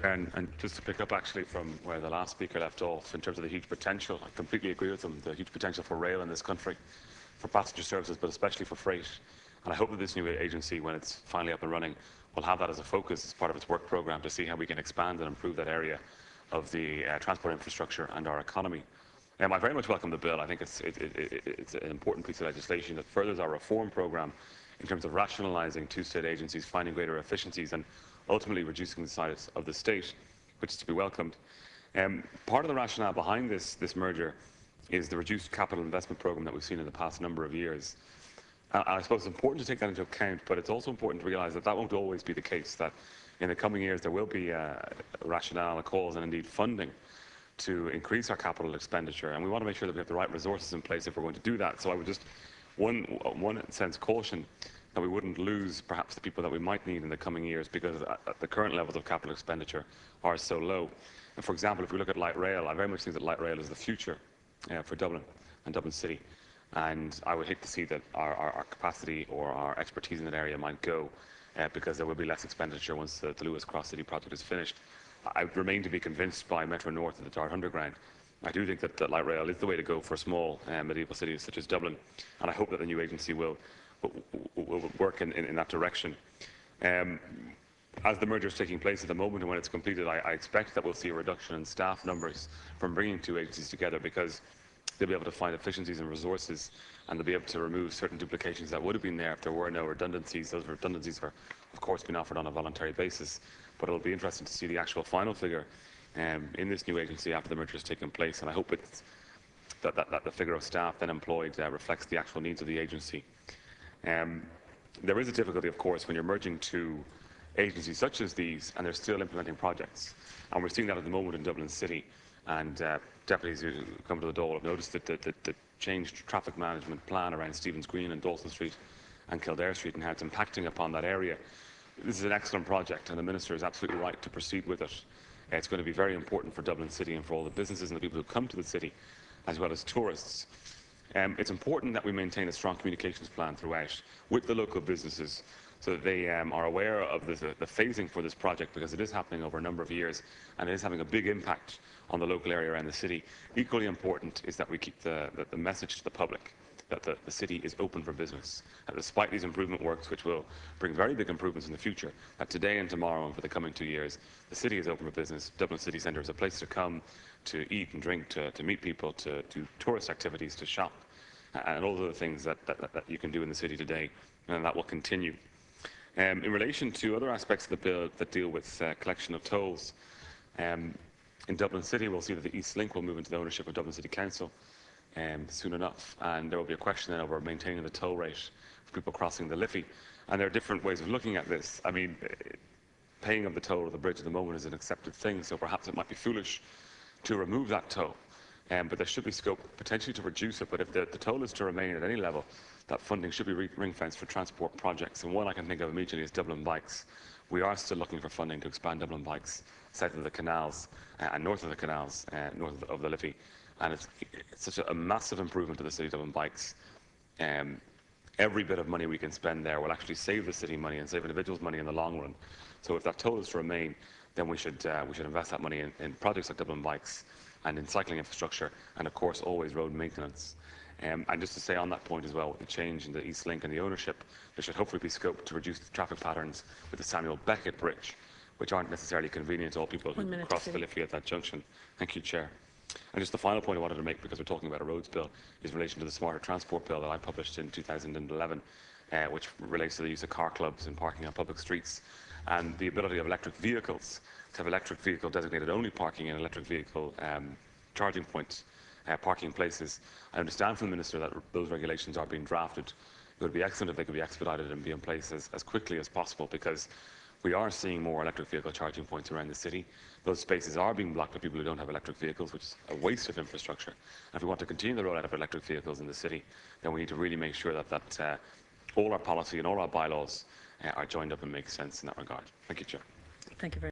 And just to pick up actually from where the last speaker left off, in terms of the huge potential, I completely agree with them, the huge potential for rail in this country, for passenger services, but especially for freight. And I hope that this new agency, when it's finally up and running, will have that as a focus as part of its work programme to see how we can expand and improve that area of the transport infrastructure and our economy. I very much welcome the bill. I think it's an important piece of legislation that furthers our reform programme in terms of rationalising two-state agencies, finding greater efficiencies, and ultimately reducing the size of the state, which is to be welcomed. Part of the rationale behind this merger is the reduced capital investment programme that we've seen in the past number of years. I suppose it's important to take that into account, but it's also important to realise that that won't always be the case, that in the coming years there will be a rationale, a cause, and indeed funding to increase our capital expenditure, and we want to make sure that we have the right resources in place if we're going to do that. So I would just, one sense, caution that we wouldn't lose perhaps the people that we might need in the coming years because the current levels of capital expenditure are so low. And for example, if we look at light rail, I very much think that light rail is the future for Dublin and Dublin City. And I would hate to see that our capacity or our expertise in that area might go because there will be less expenditure once the Lewis Cross City project is finished. I remain to be convinced by Metro North and the Dart Underground. I do think that light rail is the way to go for small medieval cities such as Dublin, and I hope that the new agency will work in that direction. As the merger is taking place at the moment and when it's completed, I expect that we'll see a reduction in staff numbers from bringing two agencies together because they'll be able to find efficiencies and resources, and they'll be able to remove certain duplications that would have been there if there were no redundancies. Those redundancies are, of course, being offered on a voluntary basis, but it'll be interesting to see the actual final figure in this new agency after the merger has taken place, and I hope it's that the figure of staff then employed reflects the actual needs of the agency. There is a difficulty, of course, when you're merging two agencies such as these and they're still implementing projects. And we're seeing that at the moment in Dublin City. And deputies who come to the Dáil have noticed that the changed traffic management plan around Stephen's Green and Dawson Street and Kildare Street and how it's impacting upon that area. This is an excellent project, and the Minister is absolutely right to proceed with it. It's going to be very important for Dublin City and for all the businesses and the people who come to the city, as well as tourists. It's important that we maintain a strong communications plan throughout with the local businesses so that they are aware of the phasing for this project, because it is happening over a number of years and it is having a big impact on the local area around the city. Equally important is that we keep the message to the public that the city is open for business. And despite these improvement works, which will bring very big improvements in the future, that today and tomorrow and for the coming 2 years, the city is open for business. Dublin City Centre is a place to come, to eat and drink, to meet people, to do tourist activities, to shop, and all of the things that you can do in the city today, and that will continue. In relation to other aspects of the bill that deal with collection of tolls, in Dublin City we'll see that the East Link will move into the ownership of Dublin City Council soon enough, and there will be a question then over maintaining the toll rate for people crossing the Liffey. And there are different ways of looking at this. I mean, paying of the toll of the bridge at the moment is an accepted thing, so perhaps it might be foolish to remove that toll. But there should be scope potentially to reduce it. But if the toll is to remain at any level, that funding should be ring-fenced for transport projects. And one I can think of immediately is Dublin Bikes. We are still looking for funding to expand Dublin Bikes south of the canals and north of the canals, north of the Liffey. And it's such a massive improvement to the city of Dublin Bikes. Every bit of money we can spend there will actually save the city money and save individuals money in the long run. So if that toll is to remain, then we should invest that money in projects like Dublin Bikes and in cycling infrastructure, and of course always road maintenance. And just to say on that point as well, with the change in the East Link and the ownership, there should hopefully be scope to reduce the traffic patterns with the Samuel Beckett Bridge, which aren't necessarily convenient to all people who cross the Liffey at that junction. Thank you, Chair. And just the final point I wanted to make, because we're talking about a roads bill, is in relation to the Smarter Transport Bill that I published in 2011, which relates to the use of car clubs and parking on public streets, and the ability of electric vehicles to have electric vehicle designated only parking in electric vehicle charging points, parking places. I understand from the Minister that those regulations are being drafted. It would be excellent if they could be expedited and be in place as quickly as possible, because we are seeing more electric vehicle charging points around the city. Those spaces are being blocked by people who don't have electric vehicles, which is a waste of infrastructure. And if we want to continue the rollout of electric vehicles in the city, then we need to really make sure that all our policy and all our bylaws are joined up and make sense in that regard. Thank you, Chair. Thank you very much.